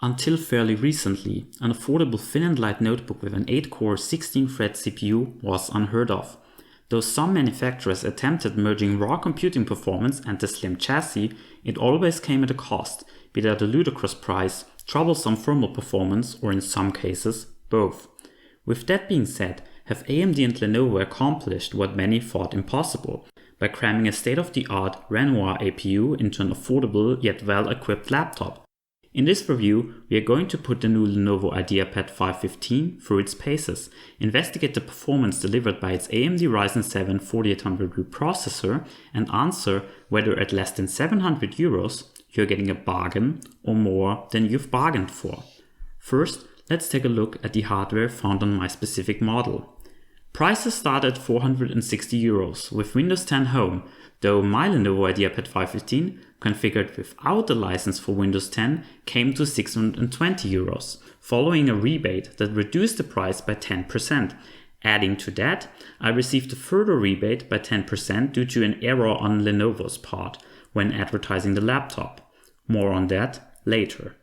Until fairly recently, an affordable thin and light notebook with an 8-core 16-thread CPU was unheard of. Though some manufacturers attempted merging raw computing performance and the slim chassis, it always came at a cost, be that a ludicrous price, troublesome thermal performance, or in some cases, both. With that being said, have AMD and Lenovo accomplished what many thought impossible, by cramming a state-of-the-art Renoir APU into an affordable yet well-equipped laptop. In this review, we are going to put the new Lenovo IdeaPad 515 through its paces, investigate the performance delivered by its AMD Ryzen 7 4800U processor, and answer whether at less than €700 you're getting a bargain or more than you've bargained for. First, let's take a look at the hardware found on my specific model. Prices start at €460 with Windows 10 Home, though my Lenovo IdeaPad 515, configured without the license for Windows 10, came to €620, following a rebate that reduced the price by 10%. Adding to that, I received a further rebate by 10% due to an error on Lenovo's part when advertising the laptop. More on that later.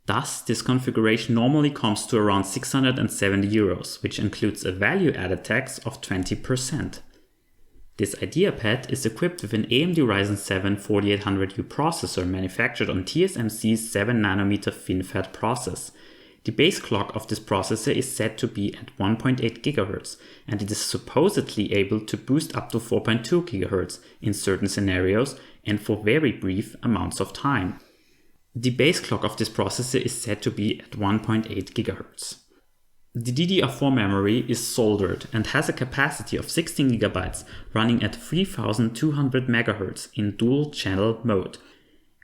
Thus, this configuration normally comes to around €670, which includes a value-added tax of 20%. This IdeaPad is equipped with an AMD Ryzen 7 4800U processor manufactured on TSMC's 7nm FinFET process. The base clock of this processor is said to be at 1.8 GHz, and it is supposedly able to boost up to 4.2 GHz in certain scenarios and for very brief amounts of time. The base clock of this processor is said to be at 1.8 GHz. The DDR4 memory is soldered and has a capacity of 16 GB running at 3200 MHz in dual channel mode.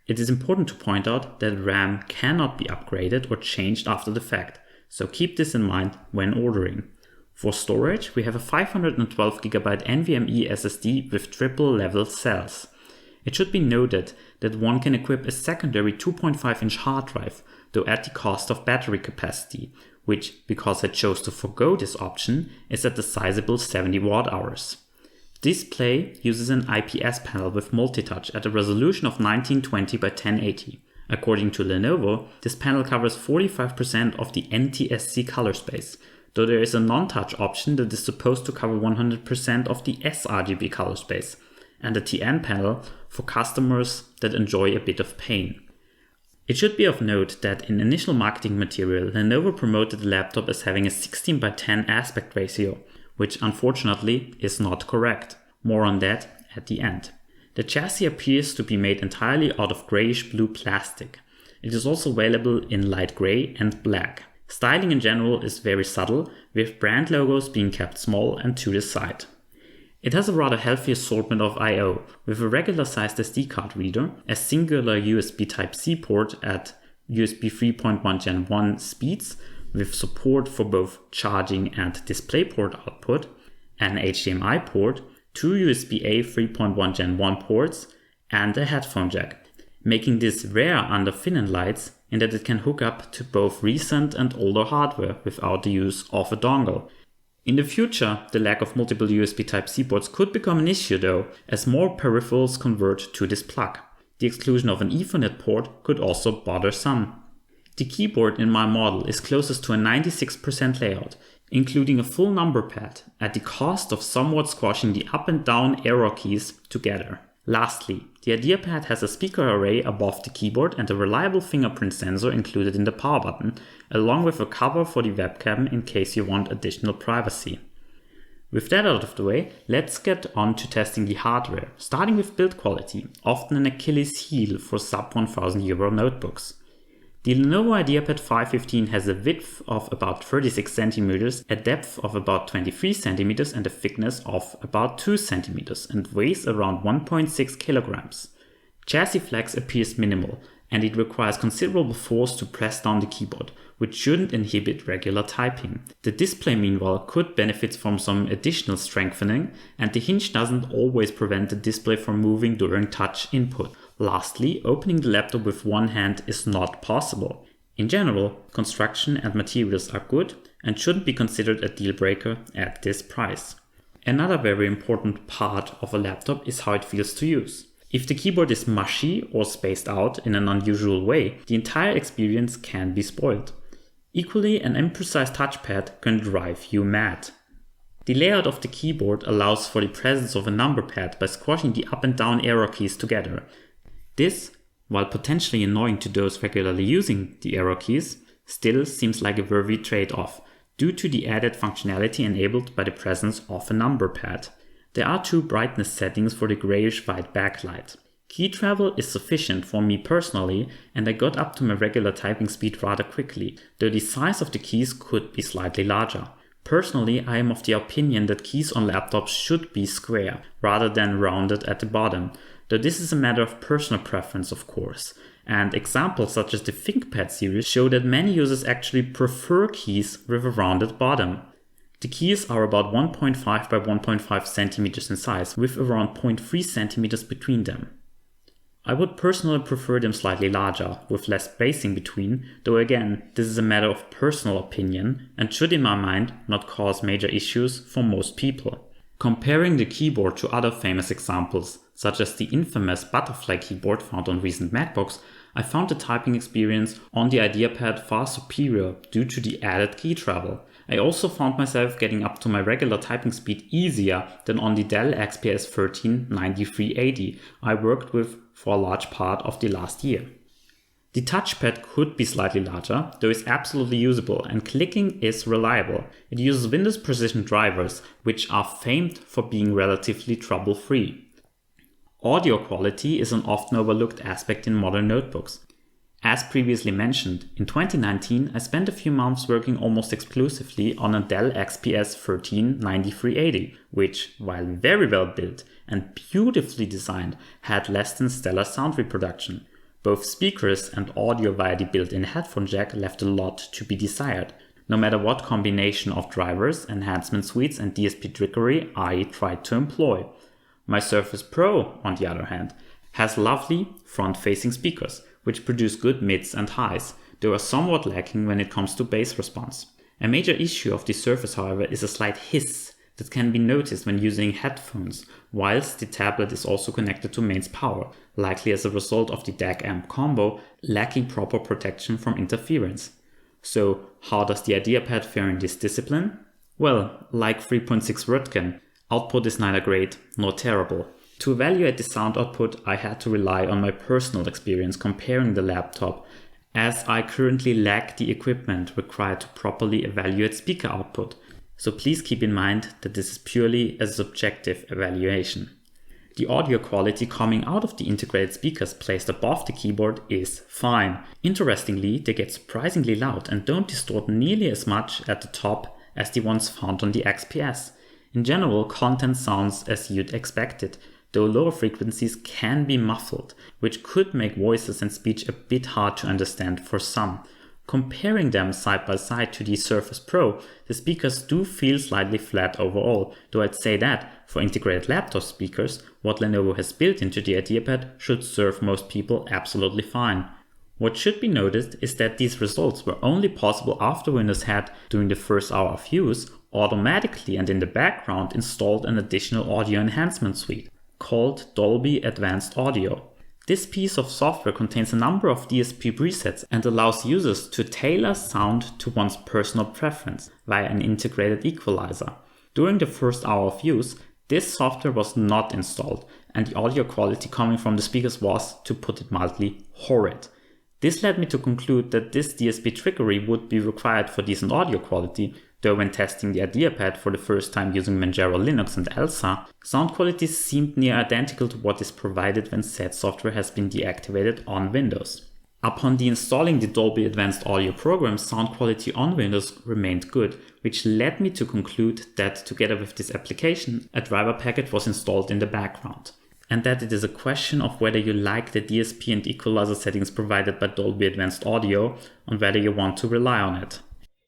It is important to point out that RAM cannot be upgraded or changed after the fact, so keep this in mind when ordering. For storage, we have a 512 GB NVMe SSD with triple level cells. It should be noted that one can equip a secondary 2.5-inch hard drive, though at the cost of battery capacity, which, because I chose to forgo this option, is at a sizable 70 Wh. Display uses an IPS panel with multi-touch at a resolution of 1920 by 1080. According to Lenovo, this panel covers 45% of the NTSC color space, though there is a non-touch option that is supposed to cover 100% of the sRGB color space, and a TN panel for customers that enjoy a bit of pain. It should be of note that in initial marketing material, Lenovo promoted the laptop as having a 16:10 aspect ratio, which unfortunately is not correct. More on that at the end. The chassis appears to be made entirely out of grayish-blue plastic. It is also available in light gray and black. Styling in general is very subtle, with brand logos being kept small and to the side. It has a rather healthy assortment of I/O, with a regular-sized SD card reader, a singular USB Type-C port at USB 3.1 Gen 1 speeds, with support for both charging and DisplayPort output, an HDMI port, two USB-A 3.1 Gen 1 ports, and a headphone jack, making this rare under thin and lights in that it can hook up to both recent and older hardware without the use of a dongle. In the future, the lack of multiple USB Type-C ports could become an issue though, as more peripherals convert to this plug. The exclusion of an Ethernet port could also bother some. The keyboard in my model is closest to a 96% layout, including a full number pad, at the cost of somewhat squashing the up and down arrow keys together. Lastly, the IdeaPad has a speaker array above the keyboard and a reliable fingerprint sensor included in the power button, along with a cover for the webcam in case you want additional privacy. With that out of the way, let's get on to testing the hardware, starting with build quality, often an Achilles heel for sub €1,000 notebooks. The Lenovo IdeaPad 515 has a width of about 36 cm, a depth of about 23 cm and a thickness of about 2 cm and weighs around 1.6 kg. Chassis flex appears minimal, and it requires considerable force to press down the keyboard, which shouldn't inhibit regular typing. The display meanwhile could benefit from some additional strengthening, and the hinge doesn't always prevent the display from moving during touch input. Lastly, opening the laptop with one hand is not possible. In general, construction and materials are good and shouldn't be considered a deal breaker at this price. Another very important part of a laptop is how it feels to use. If the keyboard is mushy or spaced out in an unusual way, the entire experience can be spoiled. Equally, an imprecise touchpad can drive you mad. The layout of the keyboard allows for the presence of a number pad by squashing the up and down arrow keys together. This, while potentially annoying to those regularly using the arrow keys, still seems like a worthy trade-off due to the added functionality enabled by the presence of a number pad. There are 2 brightness settings for the grayish-white backlight. Key travel is sufficient for me personally, and I got up to my regular typing speed rather quickly, though the size of the keys could be slightly larger. Personally, I am of the opinion that keys on laptops should be square, rather than rounded at the bottom, though this is a matter of personal preference of course, and examples such as the ThinkPad series show that many users actually prefer keys with a rounded bottom. The keys are about 1.5 by 1.5 centimeters in size, with around 0.3 centimeters between them. I would personally prefer them slightly larger, with less spacing between, though again, this is a matter of personal opinion and should in my mind not cause major issues for most people. Comparing the keyboard to other famous examples, such as the infamous butterfly keyboard found on recent MacBooks, I found the typing experience on the IdeaPad far superior due to the added key travel. I also found myself getting up to my regular typing speed easier than on the Dell XPS 13 9380 I worked with for a large part of the last year. The touchpad could be slightly larger, though it's absolutely usable and clicking is reliable. It uses Windows Precision drivers, which are famed for being relatively trouble-free. Audio quality is an often overlooked aspect in modern notebooks. As previously mentioned, in 2019 I spent a few months working almost exclusively on a Dell XPS 13 9380, which, while very well built and beautifully designed, had less than stellar sound reproduction. Both speakers and audio via the built-in headphone jack left a lot to be desired, no matter what combination of drivers, enhancement suites and DSP trickery I tried to employ. My Surface Pro, on the other hand, has lovely front-facing speakers, which produce good mids and highs, though are somewhat lacking when it comes to bass response. A major issue of the Surface, however, is a slight hiss that can be noticed when using headphones, whilst the tablet is also connected to mains power, likely as a result of the DAC-amp combo lacking proper protection from interference. So, how does the IdeaPad fare in this discipline? Well, like 3.6 Röntgen, output is neither great nor terrible. To evaluate the sound output, I had to rely on my personal experience comparing the laptop, as I currently lack the equipment required to properly evaluate speaker output. So please keep in mind that this is purely a subjective evaluation. The audio quality coming out of the integrated speakers placed above the keyboard is fine. Interestingly, they get surprisingly loud and don't distort nearly as much at the top as the ones found on the XPS. In general, content sounds as you'd expect it, though lower frequencies can be muffled, which could make voices and speech a bit hard to understand for some. Comparing them side by side to the Surface Pro, the speakers do feel slightly flat overall, though I'd say that, for integrated laptop speakers, what Lenovo has built into the IdeaPad should serve most people absolutely fine. What should be noticed is that these results were only possible after Windows had, during the first hour of use, automatically and in the background installed an additional audio enhancement suite, called Dolby Advanced Audio. This piece of software contains a number of DSP presets and allows users to tailor sound to one's personal preference via an integrated equalizer. During the first hour of use, this software was not installed, and the audio quality coming from the speakers was, to put it mildly, horrid. This led me to conclude that this DSP trickery would be required for decent audio quality, though when testing the IdeaPad for the first time using Manjaro Linux and ELSA, sound quality seemed near identical to what is provided when said software has been deactivated on Windows. Upon deinstalling the Dolby Advanced Audio program, sound quality on Windows remained good, which led me to conclude that together with this application, a driver package was installed in the background, and that it is a question of whether you like the DSP and equalizer settings provided by Dolby Advanced Audio and whether you want to rely on it.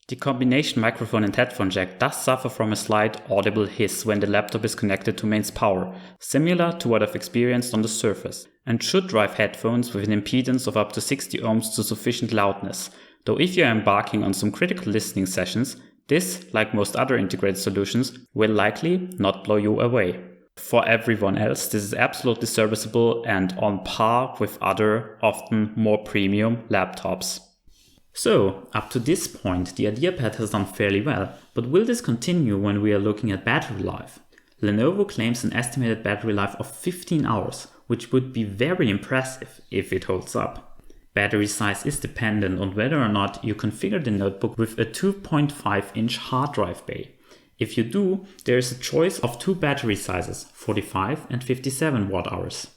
The combination microphone and headphone jack does suffer from a slight audible hiss when the laptop is connected to mains power, similar to what I've experienced on the Surface, and should drive headphones with an impedance of up to 60 ohms to sufficient loudness, though if you are embarking on some critical listening sessions, this, like most other integrated solutions, will likely not blow you away. For everyone else, this is absolutely serviceable and on par with other, often more premium laptops. So, up to this point, the IdeaPad has done fairly well, but will this continue when we are looking at battery life? Lenovo claims an estimated battery life of 15 hours, which would be very impressive if it holds up. Battery size is dependent on whether or not you configure the notebook with a 2.5-inch hard drive bay. If you do, there is a choice of two battery sizes, 45 and 57 watt-hours.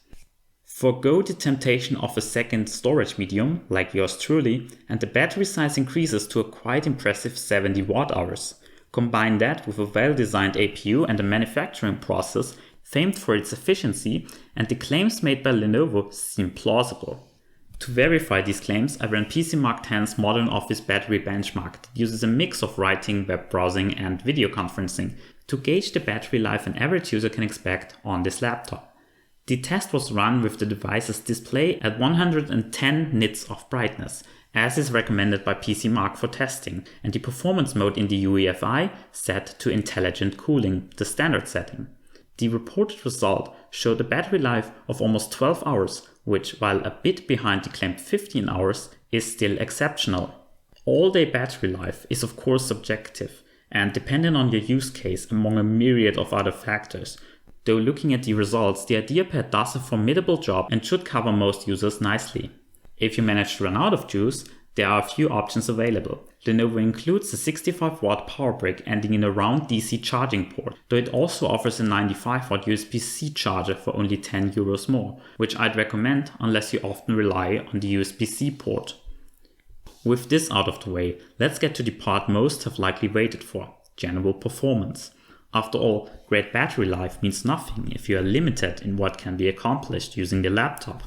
Forgo the temptation of a second storage medium, like yours truly, and the battery size increases to a quite impressive 70 watt-hours. Combine that with a well-designed APU and a manufacturing process famed for its efficiency, and the claims made by Lenovo seem plausible. To verify these claims, I ran PCMark 10's Modern Office Battery Benchmark that uses a mix of writing, web browsing, and video conferencing to gauge the battery life an average user can expect on this laptop. The test was run with the device's display at 110 nits of brightness, as is recommended by PCMark for testing, and the performance mode in the UEFI set to intelligent cooling, the standard setting. The reported result showed a battery life of almost 12 hours, which, while a bit behind the claimed 15 hours, is still exceptional. All-day battery life is of course subjective and dependent on your use case among a myriad of other factors. Though looking at the results, the IdeaPad does a formidable job and should cover most users nicely. If you manage to run out of juice, there are a few options available. Lenovo includes a 65 watt power brick ending in a round DC charging port, though it also offers a 95 watt USB-C charger for only €10 more, which I'd recommend unless you often rely on the USB-C port. With this out of the way, let's get to the part most have likely waited for, general performance. After all, great battery life means nothing if you are limited in what can be accomplished using the laptop.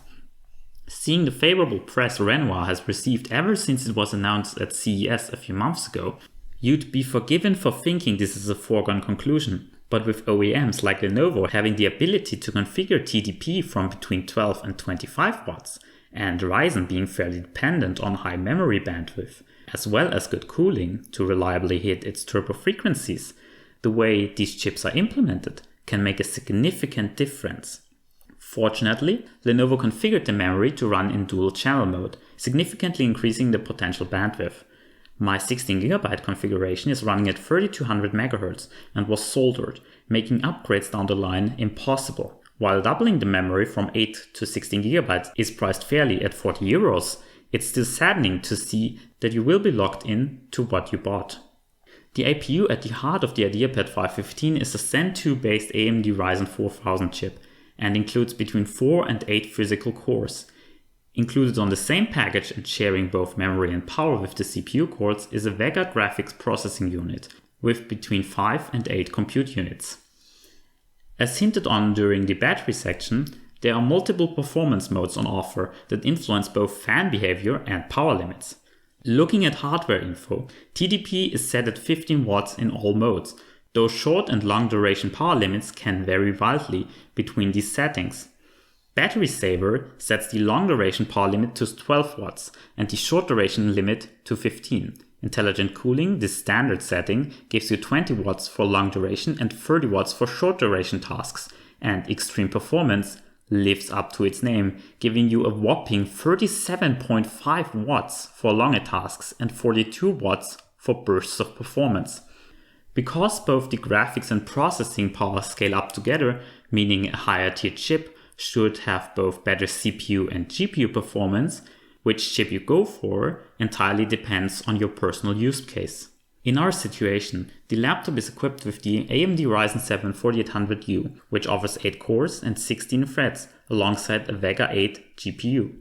Seeing the favorable press Renoir has received ever since it was announced at CES a few months ago, you'd be forgiven for thinking this is a foregone conclusion. But with OEMs like Lenovo having the ability to configure TDP from between 12 and 25 watts, and Ryzen being fairly dependent on high memory bandwidth, as well as good cooling to reliably hit its turbo frequencies, the way these chips are implemented can make a significant difference. Fortunately, Lenovo configured the memory to run in dual channel mode, significantly increasing the potential bandwidth. My 16GB configuration is running at 3200 MHz and was soldered, making upgrades down the line impossible. While doubling the memory from 8 to 16GB is priced fairly at €40, it's still saddening to see that you will be locked in to what you bought. The APU at the heart of the IdeaPad 515 is a Zen 2 based AMD Ryzen 4000 chip and includes between 4 and 8 physical cores. Included on the same package and sharing both memory and power with the CPU cores is a Vega graphics processing unit with between 5 and 8 compute units. As hinted on during the battery section, there are multiple performance modes on offer that influence both fan behavior and power limits. Looking at hardware info, TDP is set at 15 watts in all modes, though short and long duration power limits can vary wildly between these settings. Battery Saver sets the long duration power limit to 12 watts and the short duration limit to 15. Intelligent Cooling, this standard setting, gives you 20 watts for long duration and 30 watts for short duration tasks, and Extreme Performance lives up to its name, giving you a whopping 37.5 watts for longer tasks and 42 watts for bursts of performance. Because both the graphics and processing power scale up together, meaning a higher tier chip should have both better CPU and GPU performance, which chip you go for entirely depends on your personal use case. In our situation, the laptop is equipped with the AMD Ryzen 7 4800U, which offers 8 cores and 16 threads alongside a Vega 8 GPU.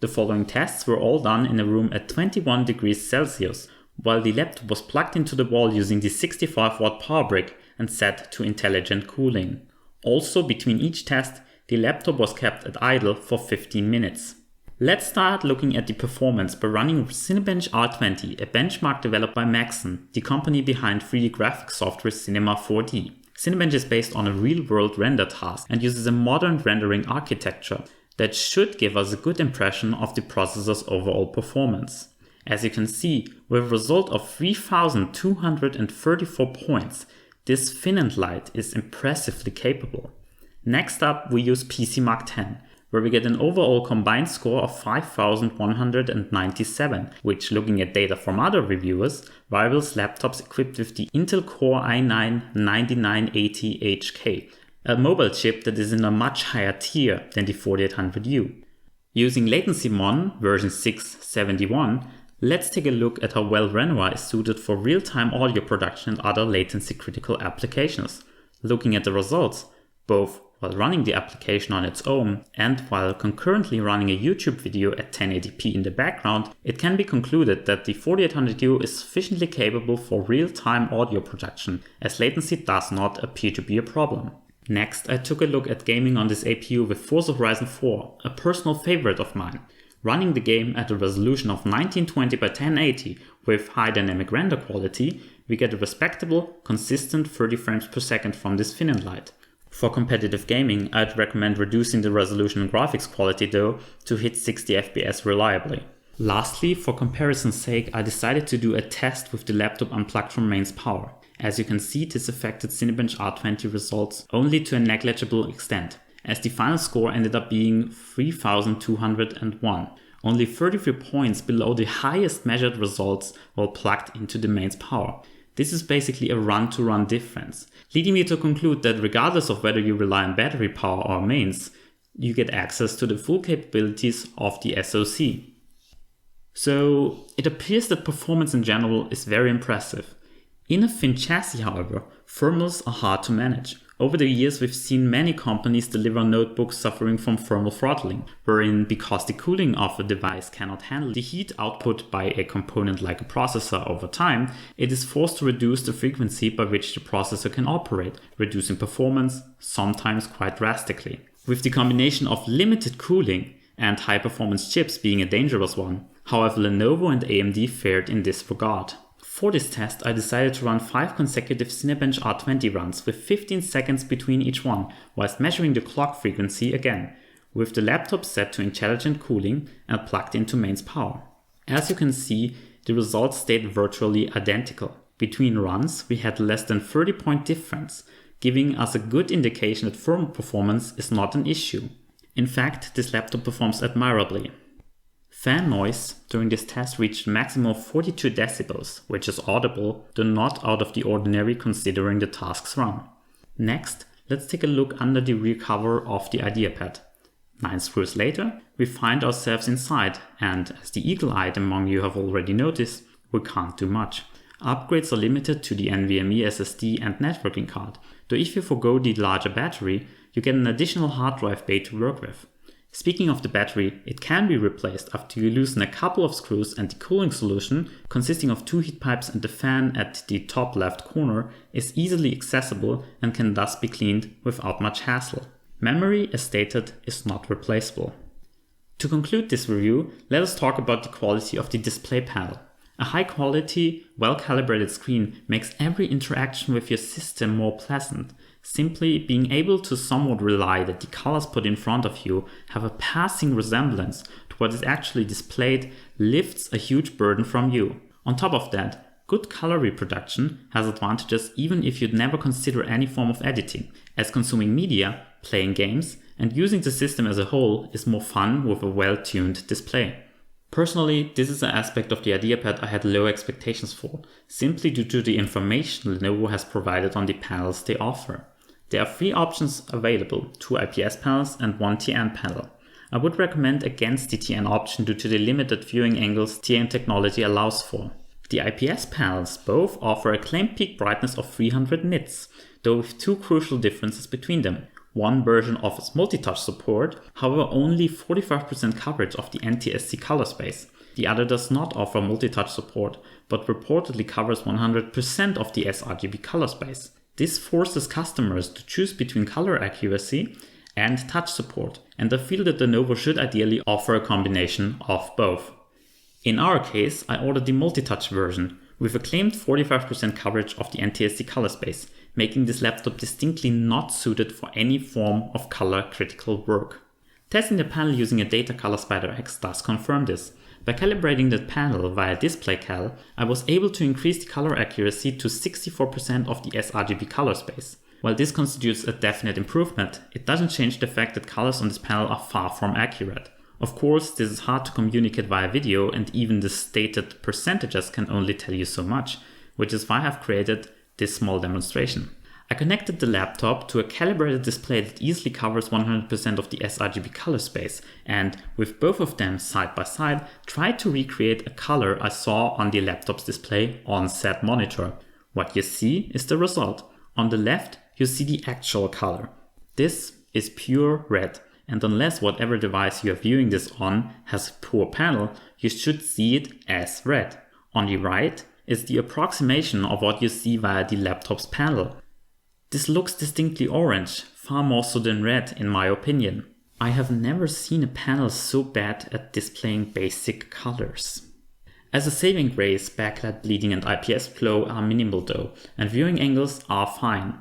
The following tests were all done in a room at 21 degrees Celsius, while the laptop was plugged into the wall using the 65 watt power brick and set to intelligent cooling. Also, between each test, the laptop was kept at idle for 15 minutes. Let's start looking at the performance by running Cinebench R20, a benchmark developed by Maxon, the company behind 3D graphics software Cinema 4D. Cinebench is based on a real-world render task and uses a modern rendering architecture that should give us a good impression of the processor's overall performance. As you can see, with a result of 3,234 points, this thin and light is impressively capable. Next up, we use PCMark 10, where we get an overall combined score of 5,197, which, looking at data from other reviewers, rivals laptops equipped with the Intel Core i9-9980HK, a mobile chip that is in a much higher tier than the 4800U. Using LatencyMon version 6.71, let's take a look at how well Lenovo is suited for real-time audio production and other latency-critical applications. Looking at the results, both while running the application on its own and while concurrently running a YouTube video at 1080p in the background, it can be concluded that the 4800U is sufficiently capable for real-time audio production, as latency does not appear to be a problem. Next, I took a look at gaming on this APU with Forza Ryzen 4, a personal favorite of mine. Running the game at a resolution of 1920 by 1080 with high dynamic render quality, we get a respectable, consistent 30 frames per second from this thin and light. For competitive gaming, I'd recommend reducing the resolution and graphics quality though to hit 60 FPS reliably. Lastly, for comparison's sake, I decided to do a test with the laptop unplugged from mains power. As you can see, this affected Cinebench R20 results only to a negligible extent, as the final score ended up being 3,201, only 33 points below the highest measured results while plugged into the mains power. This is basically a run-to-run difference, leading me to conclude that regardless of whether you rely on battery power or mains, you get access to the full capabilities of the SoC. So it appears that performance in general is very impressive. In a thin chassis, however, thermals are hard to manage. Over the years, we've seen many companies deliver notebooks suffering from thermal throttling, wherein because the cooling of a device cannot handle the heat output by a component like a processor over time, it is forced to reduce the frequency by which the processor can operate, reducing performance, sometimes quite drastically. With the combination of limited cooling and high-performance chips being a dangerous one, however, Lenovo and AMD fared in this regard. For this test, I decided to run 5 consecutive Cinebench R20 runs with 15 seconds between each one, whilst measuring the clock frequency again, with the laptop set to intelligent cooling and plugged into mains power. As you can see, the results stayed virtually identical. Between runs, we had less than 30-point difference, giving us a good indication that thermal performance is not an issue. In fact, this laptop performs admirably. Fan noise during this test reached a maximum of 42 decibels, which is audible, though not out of the ordinary considering the tasks run. Next, let's take a look under the rear cover of the IdeaPad. 9 screws later, we find ourselves inside, and as the eagle-eyed among you have already noticed, we can't do much. Upgrades are limited to the NVMe SSD and networking card, though if you forgo the larger battery, you get an additional hard drive bay to work with. Speaking of the battery, it can be replaced after you loosen a couple of screws, and the cooling solution, consisting of 2 heat pipes and the fan at the top left corner, is easily accessible and can thus be cleaned without much hassle. Memory, as stated, is not replaceable. To conclude this review, let us talk about the quality of the display panel. A high quality, well-calibrated screen makes every interaction with your system more pleasant. Simply being able to somewhat rely that the colors put in front of you have a passing resemblance to what is actually displayed lifts a huge burden from you. On top of that, good color reproduction has advantages even if you'd never consider any form of editing, as consuming media, playing games, and using the system as a whole is more fun with a well-tuned display. Personally, this is an aspect of the IdeaPad I had low expectations for, simply due to the information Lenovo has provided on the panels they offer. There are 3 options available, 2 IPS panels and 1 TN panel. I would recommend against the TN option due to the limited viewing angles TN technology allows for. The IPS panels both offer a claimed peak brightness of 300 nits, though with 2 crucial differences between them. One version offers multi-touch support, however only 45% coverage of the NTSC color space. The other does not offer multi-touch support, but reportedly covers 100% of the sRGB color space. This forces customers to choose between color accuracy and touch support, and I feel that Lenovo should ideally offer a combination of both. In our case, I ordered the multi-touch version, with a claimed 45% coverage of the NTSC color space, making this laptop distinctly not suited for any form of color critical work. Testing the panel using a Data Color Spider X does confirm this. By calibrating the panel via DisplayCal, I was able to increase the color accuracy to 64% of the sRGB color space. While this constitutes a definite improvement, it doesn't change the fact that colors on this panel are far from accurate. Of course, this is hard to communicate via video, and even the stated percentages can only tell you so much, which is why I've created this small demonstration. I connected the laptop to a calibrated display that easily covers 100% of the sRGB color space, and with both of them side by side, tried to recreate a color I saw on the laptop's display on said monitor. What you see is the result. On the left, you see the actual color. This is pure red, and unless whatever device you are viewing this on has a poor panel, you should see it as red. On the right is the approximation of what you see via the laptop's panel. This looks distinctly orange, far more so than red in my opinion. I have never seen a panel so bad at displaying basic colors. As a saving grace, backlight bleeding and IPS flow are minimal though, and viewing angles are fine.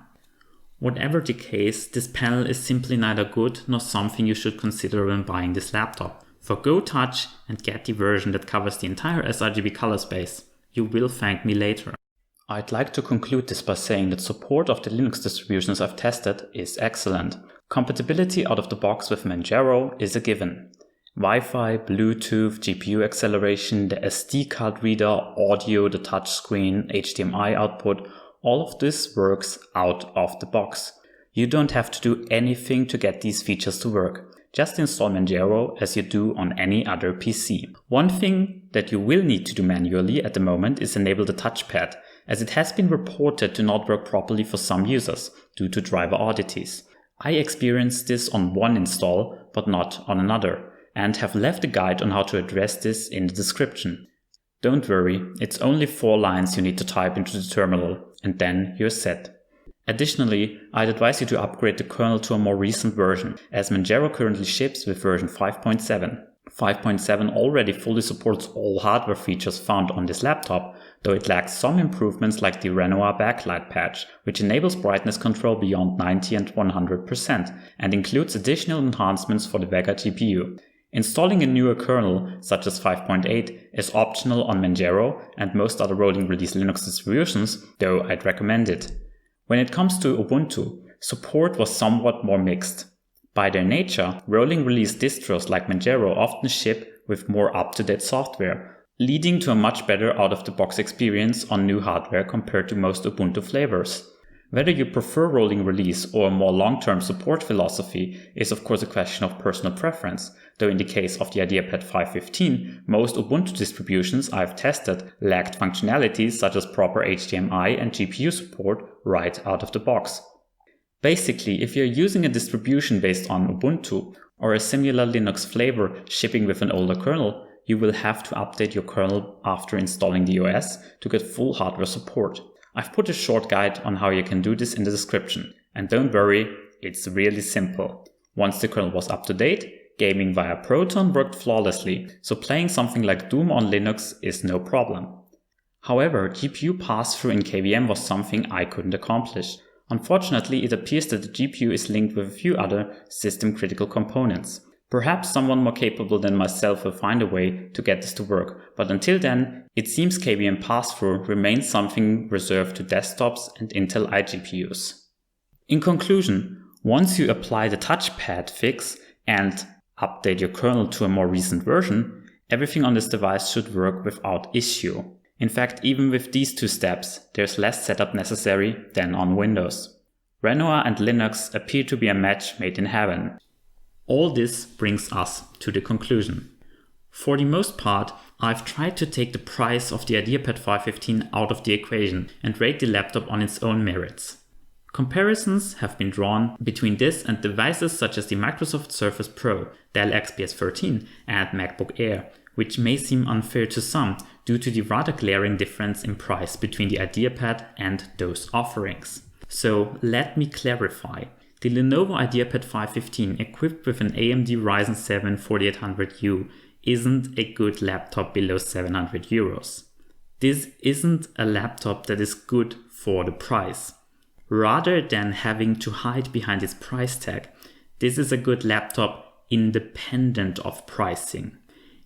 Whatever the case, this panel is simply neither good nor something you should consider when buying this laptop. Forgo touch and get the version that covers the entire sRGB color space. You will thank me later. I'd like to conclude this by saying that support of the Linux distributions I've tested is excellent. Compatibility out of the box with Manjaro is a given. Wi-Fi, Bluetooth, GPU acceleration, the SD card reader, audio, the touchscreen, HDMI output, all of this works out of the box. You don't have to do anything to get these features to work. Just install Manjaro as you do on any other PC. One thing that you will need to do manually at the moment is enable the touchpad, as it has been reported to not work properly for some users due to driver oddities. I experienced this on one install, but not on another, and have left a guide on how to address this in the description. Don't worry, it's only 4 lines you need to type into the terminal, and then you're set. Additionally, I'd advise you to upgrade the kernel to a more recent version, as Manjaro currently ships with version 5.7. 5.7 already fully supports all hardware features found on this laptop, though it lacks some improvements like the Lenovo backlight patch, which enables brightness control beyond 90 and 100%, and includes additional enhancements for the Vega GPU. Installing a newer kernel, such as 5.8, is optional on Manjaro and most other rolling release Linux distributions, though I'd recommend it. When it comes to Ubuntu, support was somewhat more mixed. By their nature, rolling release distros like Manjaro often ship with more up-to-date software, leading to a much better out-of-the-box experience on new hardware compared to most Ubuntu flavors. Whether you prefer rolling release or a more long-term support philosophy is of course a question of personal preference, though in the case of the IdeaPad 5.15, most Ubuntu distributions I've tested lacked functionalities such as proper HDMI and GPU support right out of the box. Basically, if you're using a distribution based on Ubuntu or a similar Linux flavor shipping with an older kernel, you will have to update your kernel after installing the OS to get full hardware support. I've put a short guide on how you can do this in the description. And don't worry, it's really simple. Once the kernel was up to date, gaming via Proton worked flawlessly, so playing something like Doom on Linux is no problem. However, GPU pass-through in KVM was something I couldn't accomplish. Unfortunately, it appears that the GPU is linked with a few other system-critical components. Perhaps someone more capable than myself will find a way to get this to work, but until then, it seems KVM pass-through remains something reserved to desktops and Intel iGPUs. In conclusion, once you apply the touchpad fix and update your kernel to a more recent version, everything on this device should work without issue. In fact, even with these 2 steps, there's less setup necessary than on Windows. Lenovo and Linux appear to be a match made in heaven. All this brings us to the conclusion. For the most part, I've tried to take the price of the IdeaPad 5.15 out of the equation and rate the laptop on its own merits. Comparisons have been drawn between this and devices such as the Microsoft Surface Pro, Dell XPS 13 and MacBook Air, which may seem unfair to some due to the rather glaring difference in price between the IdeaPad and those offerings. So let me clarify. The Lenovo IdeaPad 5.15 equipped with an AMD Ryzen 7 4800U isn't a good laptop below 700 euros. This isn't a laptop that is good for the price. Rather than having to hide behind its price tag, this is a good laptop independent of pricing.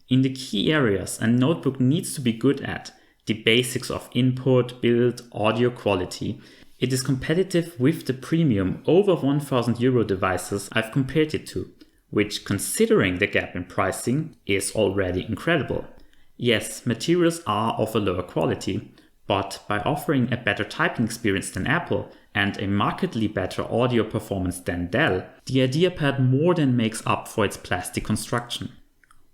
In the key areas a notebook needs to be good at, the basics of input, build, audio quality, It is competitive with the premium over €1,000 devices I've compared it to, which, considering the gap in pricing, is already incredible. Yes, materials are of a lower quality, but by offering a better typing experience than Apple and a markedly better audio performance than Dell, the IdeaPad more than makes up for its plastic construction.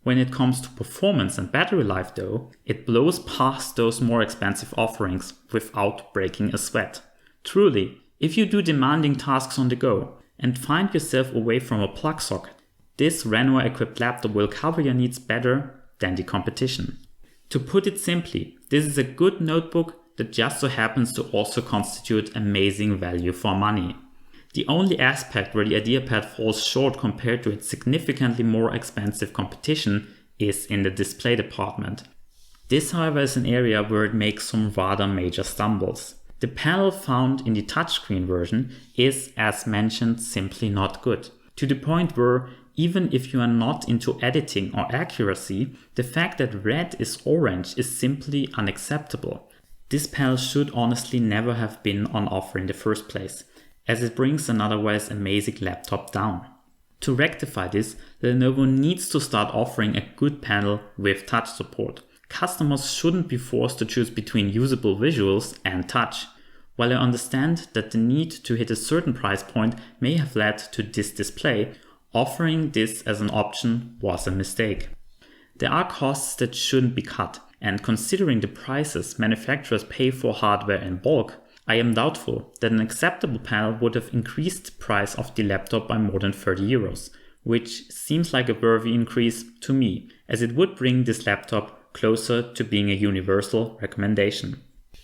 When it comes to performance and battery life though, it blows past those more expensive offerings without breaking a sweat. Truly, if you do demanding tasks on the go and find yourself away from a plug socket, this Lenovo-equipped laptop will cover your needs better than the competition. To put it simply, this is a good notebook that just so happens to also constitute amazing value for money. The only aspect where the IdeaPad falls short compared to its significantly more expensive competition is in the display department. This, however, is an area where it makes some rather major stumbles. The panel found in the touchscreen version is, as mentioned, simply not good, to the point where even if you are not into editing or accuracy, the fact that red is orange is simply unacceptable. This panel should honestly never have been on offer in the first place, as it brings an otherwise amazing laptop down. To rectify this, Lenovo needs to start offering a good panel with touch support. Customers shouldn't be forced to choose between usable visuals and touch. While I understand that the need to hit a certain price point may have led to this display, offering this as an option was a mistake. There are costs that shouldn't be cut, and considering the prices manufacturers pay for hardware in bulk, I am doubtful that an acceptable panel would have increased the price of the laptop by more than €30, which seems like a worthy increase to me, as it would bring this laptop closer to being a universal recommendation.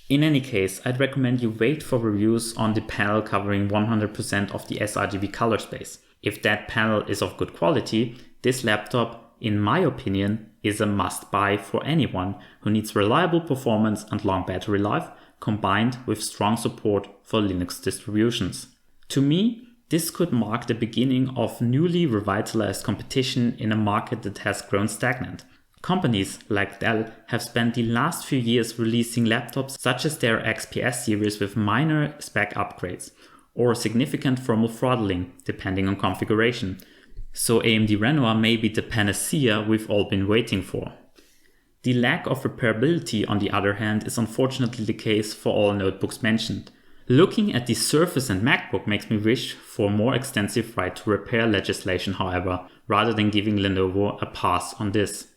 In any case, I'd recommend you wait for reviews on the panel covering 100% of the sRGB color space. If that panel is of good quality, this laptop, in my opinion, is a must-buy for anyone who needs reliable performance and long battery life, combined with strong support for Linux distributions. To me, this could mark the beginning of newly revitalized competition in a market that has grown stagnant. Companies like Dell have spent the last few years releasing laptops such as their XPS series with minor spec upgrades or significant thermal throttling depending on configuration. So AMD Renoir may be the panacea we've all been waiting for. The lack of repairability, on the other hand, is unfortunately the case for all notebooks mentioned. Looking at the Surface and MacBook makes me wish for more extensive right to repair legislation, however, rather than giving Lenovo a pass on this.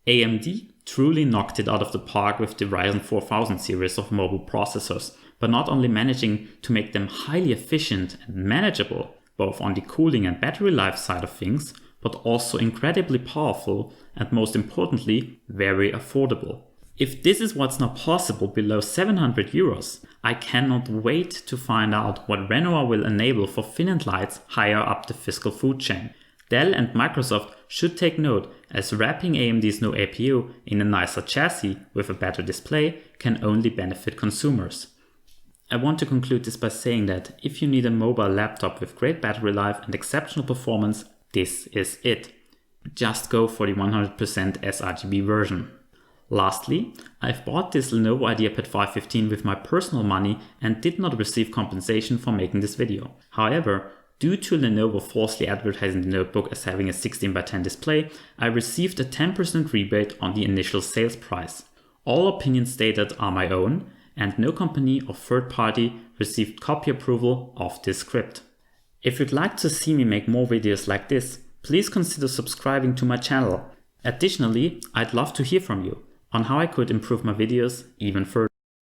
AMD truly knocked it out of the park with the Ryzen 4000 series of mobile processors, but not only managing to make them highly efficient and manageable, both on the cooling and battery life side of things, but also incredibly powerful and most importantly, very affordable. If this is what's now possible below €700, I cannot wait to find out what Renoir will enable for thin and lights higher up the fiscal food chain. Dell and Microsoft should take note, as wrapping AMD's new APU in a nicer chassis with a better display can only benefit consumers. I want to conclude this by saying that if you need a mobile laptop with great battery life and exceptional performance, this is it. Just go for the 100% sRGB version. Lastly, I've bought this Lenovo IdeaPad 515 with my personal money and did not receive compensation for making this video. However, due to Lenovo falsely advertising the notebook as having a 16:10 display, I received a 10% rebate on the initial sales price. All opinions stated are my own, and no company or third party received copy approval of this script. If you'd like to see me make more videos like this, please consider subscribing to my channel. Additionally, I'd love to hear from you on how I could improve my videos even further.